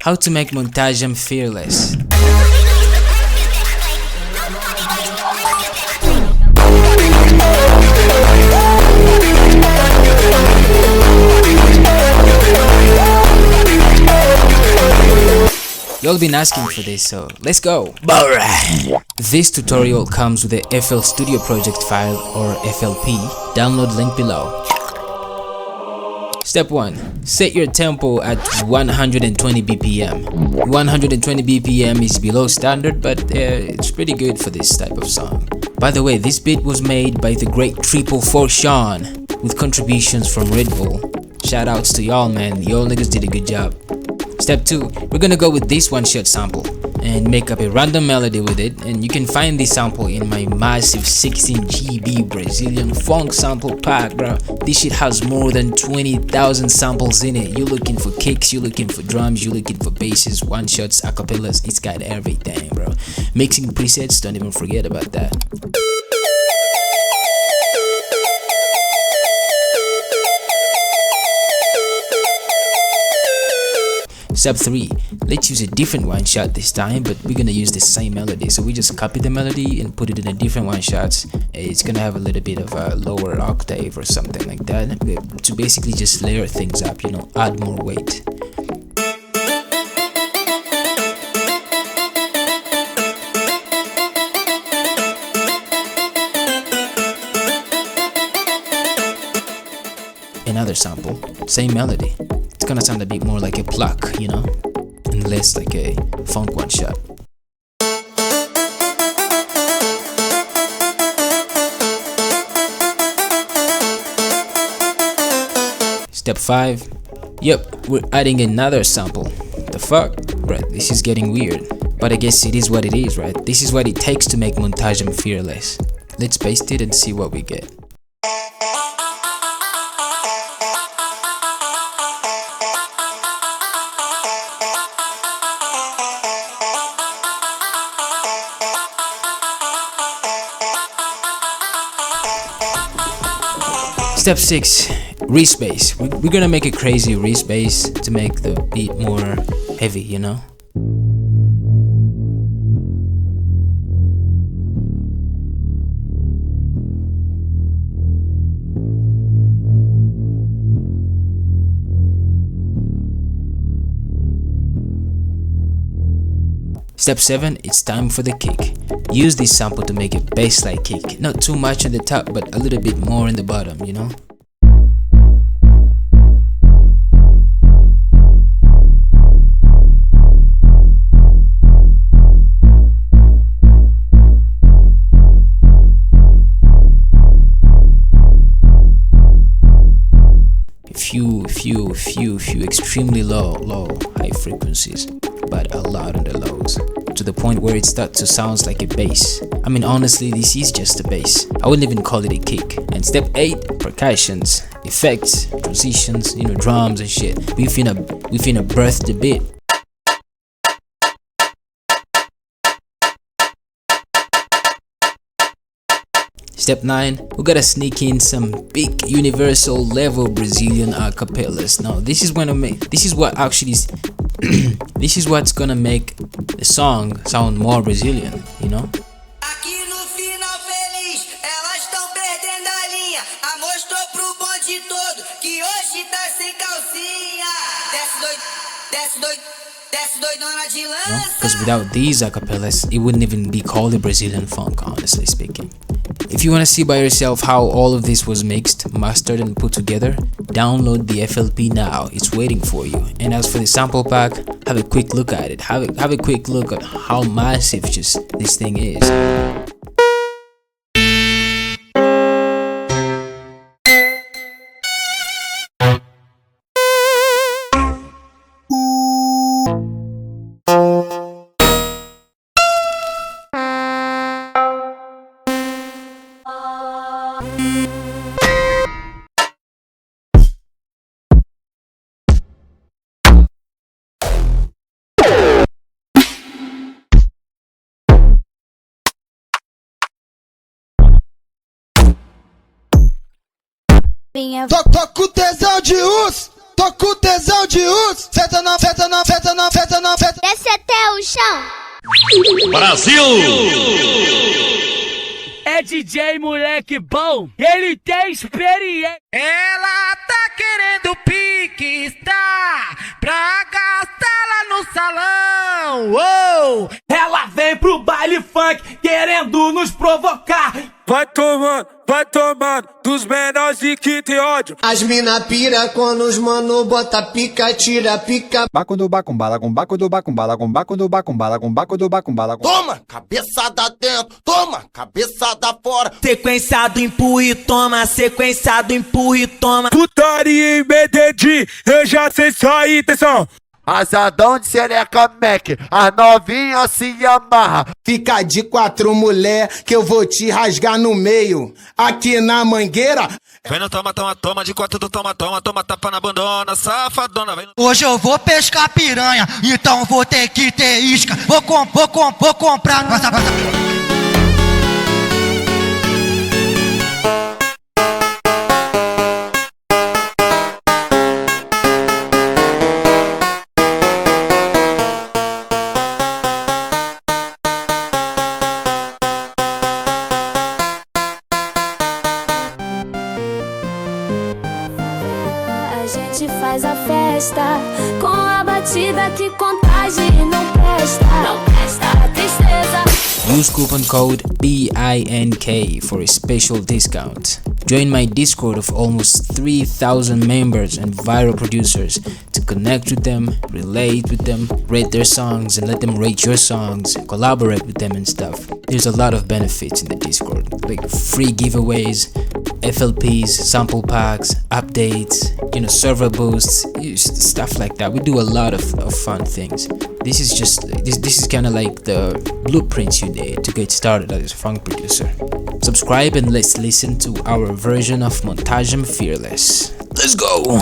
How to make MONTAGEM fearless. Y'all been asking for this, so let's go. This tutorial comes with the FL Studio project file or FLP. Download link below. Step 1. Set your tempo at 120 BPM. 120 BPM is below standard, but it's pretty good for this type of song. By the way, this beat was made by the great 444 Shawn with contributions from RedBull. Shoutouts to Yall, man. Y'all niggas did a good job. Step 2. We're gonna go with this one-shot sample and make up a random melody with it, and you can find this sample in my massive 16 GB Brazilian Phonk sample pack, bro. This shit has more than 20,000 samples in it. You're looking for kicks, you're looking for drums, you're looking for basses, one-shots, acapellas, it's got everything, bro. Mixing presets, don't even forget about that. Step 3. Let's use a different one shot this time, but we're gonna use the same melody. So we just copy the melody and put it in a different one shot. It's gonna have a little bit of a lower octave or something like that to basically just layer things up, you know, add more weight. Another sample, same melody. It's gonna sound a bit more like a pluck, you know, and less like a funk one shot. Step 5. Yep, we're adding another sample. The fuck? Right, this is getting weird. But I guess it is what it is, right? This is what it takes to make MONTAGEM fearless. Let's paste it and see what we get. Step 6. Reese Base. We're gonna make a crazy Reese Base to make the beat more heavy, you know? Step 7. It's time for the kick. Use this sample to make a bass-like kick. Not too much on the top, but a little bit more in the bottom, you know? Few extremely low high frequencies, but a lot on the lows, to the point where it starts to sound like a bass. I mean, honestly, this is just a bass. I wouldn't even call it a kick. And step 8, percussions, effects, transitions, you know, drums and shit. We finna birth the beat. Step 9, we gotta sneak in some big universal level Brazilian acapellas. Now this is what's gonna make the song sound more Brazilian, you know? Because without these acapellas, it wouldn't even be called a Brazilian funk, honestly speaking. If you want to see by yourself how all of this was mixed, mastered and put together, download the FLP now, it's waiting for you. And as for the sample pack, have a quick look at it, have a quick look at how massive just this thing is. Toca o tesão de urso, toca o tesão de urso. Senta na Shawn. Brasil! É DJ moleque bom, ele tem experiência. Ela tá querendo pique, está pra gastar lá no salão. Uou! Ela vem pro baile funk querendo nos provocar. Vai tomando, dos menores e que tem ódio. As mina pira quando os mano bota pica, tira pica. Baco do bacumbala, com baco do bacumbala, com baco do bacumbala, com baco do bacumbala. Toma, cabeçada dentro, toma, cabeçada fora. Sequência do empurra e toma, sequência do empurra e toma. Putaria em Medellín, eu já sei sua intenção. Asadão de xereca Mac, as novinhas se amarra. Fica de 4 mulher que eu vou te rasgar no meio. Aqui na mangueira. Vem no toma, de 4 do toma, tapa na bandona, safadona, vem no... Hoje eu vou pescar piranha, então vou ter que ter isca. Vou comprar. A gente faz a festa com a batida que contagia e não presta. Não presta tristeza. Use coupon code BINK for a special discount. Join my Discord of almost 3,000 members and viral producers to connect with them, relate with them, rate their songs and let them rate your songs, collaborate with them and stuff. There's a lot of benefits in the Discord, like free giveaways, FLPs, sample packs, updates, server boosts, stuff like that. We do a lot of fun things. This is kind of like the blueprints you need to get started as a funk producer. Subscribe and let's listen to our version of MONTAGEM FEARLESS. Let's go!